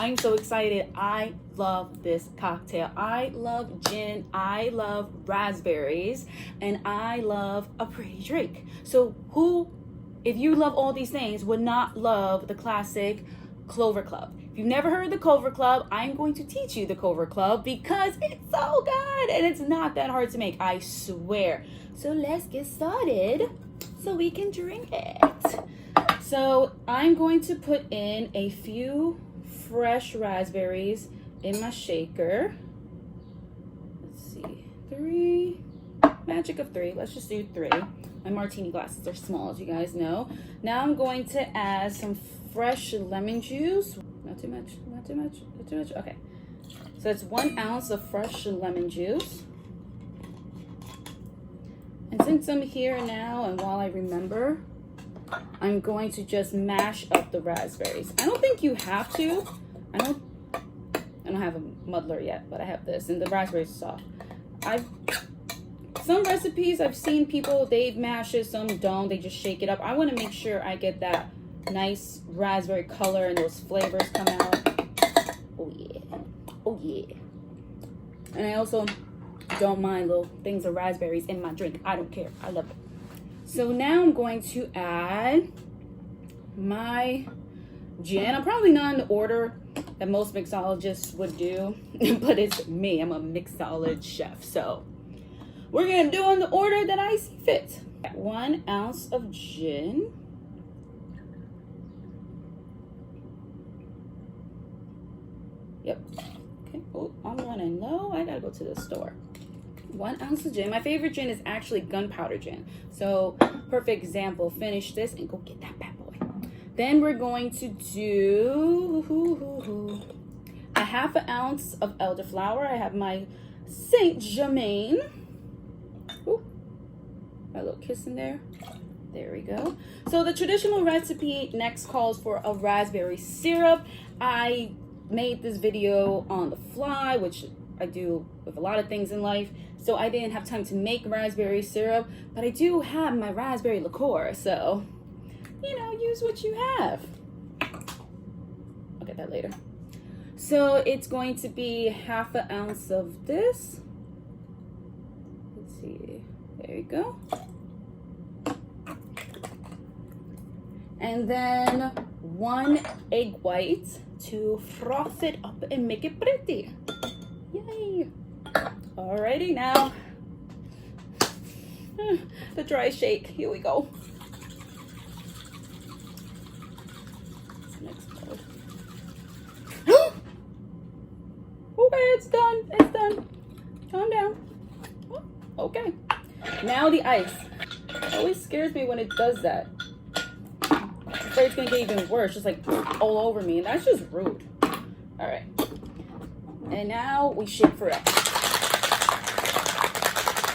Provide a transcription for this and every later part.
I'm so excited. I love this cocktail. I love gin, I love raspberries, and I love a pretty drink. So who, if you love all these things, would not love the classic Clover Club? If you've never heard of the Clover Club, I'm going to teach you the Clover Club because it's so good and it's not that hard to make, I swear. So let's get started so we can drink it. So I'm going to put in a few fresh raspberries in my shaker. Let's see, 3, magic of 3. Let's just do 3. My martini glasses are small, as you guys know. Now I'm going to add some fresh lemon juice. Not too much, not too much, not too much. Okay, so it's 1 ounce of fresh lemon juice. And since I'm here now, and while I remember, I'm going to just mash up the raspberries. I don't think you have to. I don't have a muddler yet, but I have this, and the raspberries are soft. Some recipes I've seen people, they mash it, some don't, they just shake it up. I want to make sure I get that nice raspberry color and those flavors come out. Oh yeah, oh yeah. And I also don't mind little things of raspberries in my drink. I don't care, I love it. So now I'm going to add my gin. I'm probably not in the order that most mixologists would do, but it's me. I'm a mixologist chef, so we're gonna do in the order that I see fit. 1 ounce of gin. Yep. Okay. Oh, I'm running low. I gotta go to the store. 1 ounce of gin. My favorite gin is actually gunpowder gin. So, perfect example. Finish this and go get that bad boy. Then we're going to do a 1/2 ounce of elderflower. I have my Saint Germain. Ooh, a little kiss in there. There we go. So the traditional recipe next calls for a raspberry syrup. I made this video on the fly, which I do with a lot of things in life, so I didn't have time to make raspberry syrup, but I do have my raspberry liqueur, so you know, use what you have. I'll get that later. So it's going to be 1/2 ounce of this. Let's see, there you go. And then 1 egg white to froth it up and make it pretty. Yay! Alrighty, now the dry shake. Here we go. Next mode. Okay, it's done. It's done. Calm down. Oh, okay. Now the ice. It always scares me when it does that. I'm afraid it's gonna get even worse, just like all over me, and that's just rude. All right. And now we shake for it.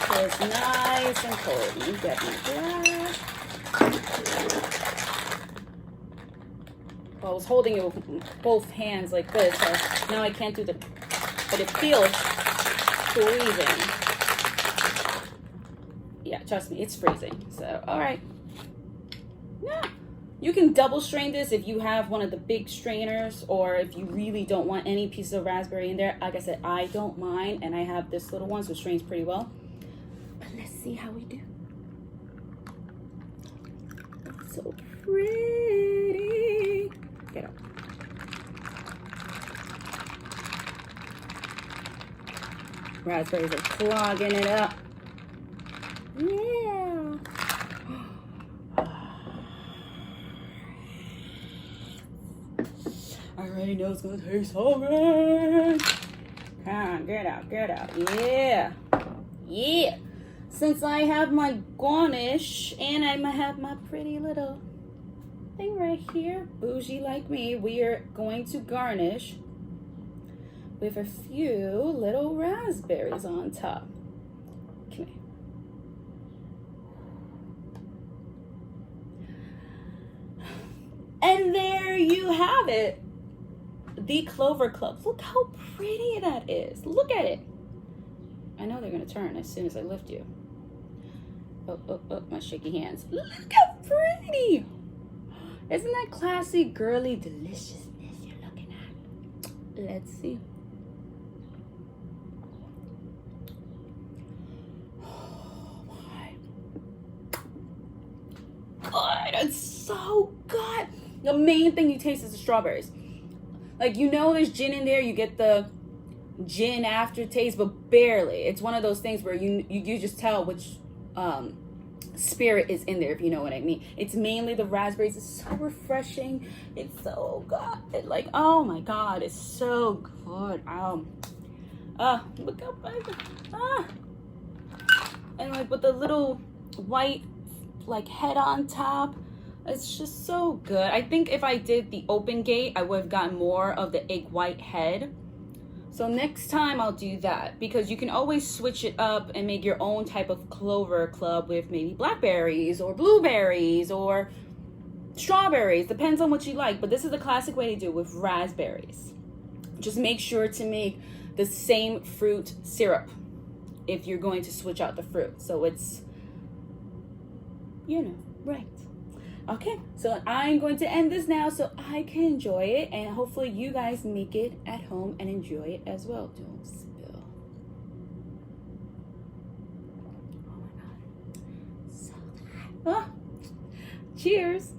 So it's nice and cold. Let me get my glass. Well, I was holding it with both hands like this, so now I can't do the, but it feels freezing. Yeah, trust me, it's freezing. So, all right. Yeah. You can double strain this if you have one of the big strainers, or if you really don't want any piece of raspberry in there. Like I said, I don't mind, and I have this little one, so it strains pretty well. But let's see how we do. So pretty. Get up. Raspberries are clogging it up. Yeah. I already know it's gonna taste so good. Come on, get out, get out. Yeah. Yeah. Since I have my garnish and I have my pretty little thing right here, bougie like me, we are going to garnish with a few little raspberries on top. Come here. And there you have it. The Clover Club. Look how pretty that is. Look at it. I know they're going to turn as soon as I lift you. Oh, oh, oh, my shaky hands. Look how pretty. Isn't that classy, girly deliciousness you're looking at? Let's see. God, it's so good. The main thing you taste is the strawberries. Like, you know there's gin in there, you get the gin aftertaste, but barely. It's one of those things where you just tell which spirit is in there, if you know what I mean. It's mainly the raspberries. It's so refreshing. It's so good. Like, oh my God, it's so good. Look up, and like with the little white like head on top, it's just so good. I think if I did the open gate, I would have gotten more of the egg white head. So next time I'll do that, because you can always switch it up and make your own type of Clover Club with maybe blackberries or blueberries or strawberries. Depends on what you like, but this is the classic way to do it with raspberries. Just make sure to make the same fruit syrup if you're going to switch out the fruit. So it's, you know, right. Okay, so I'm going to end this now so I can enjoy it, and hopefully you guys make it at home and enjoy it as well. Don't spill. Oh my God, so good. Cheers.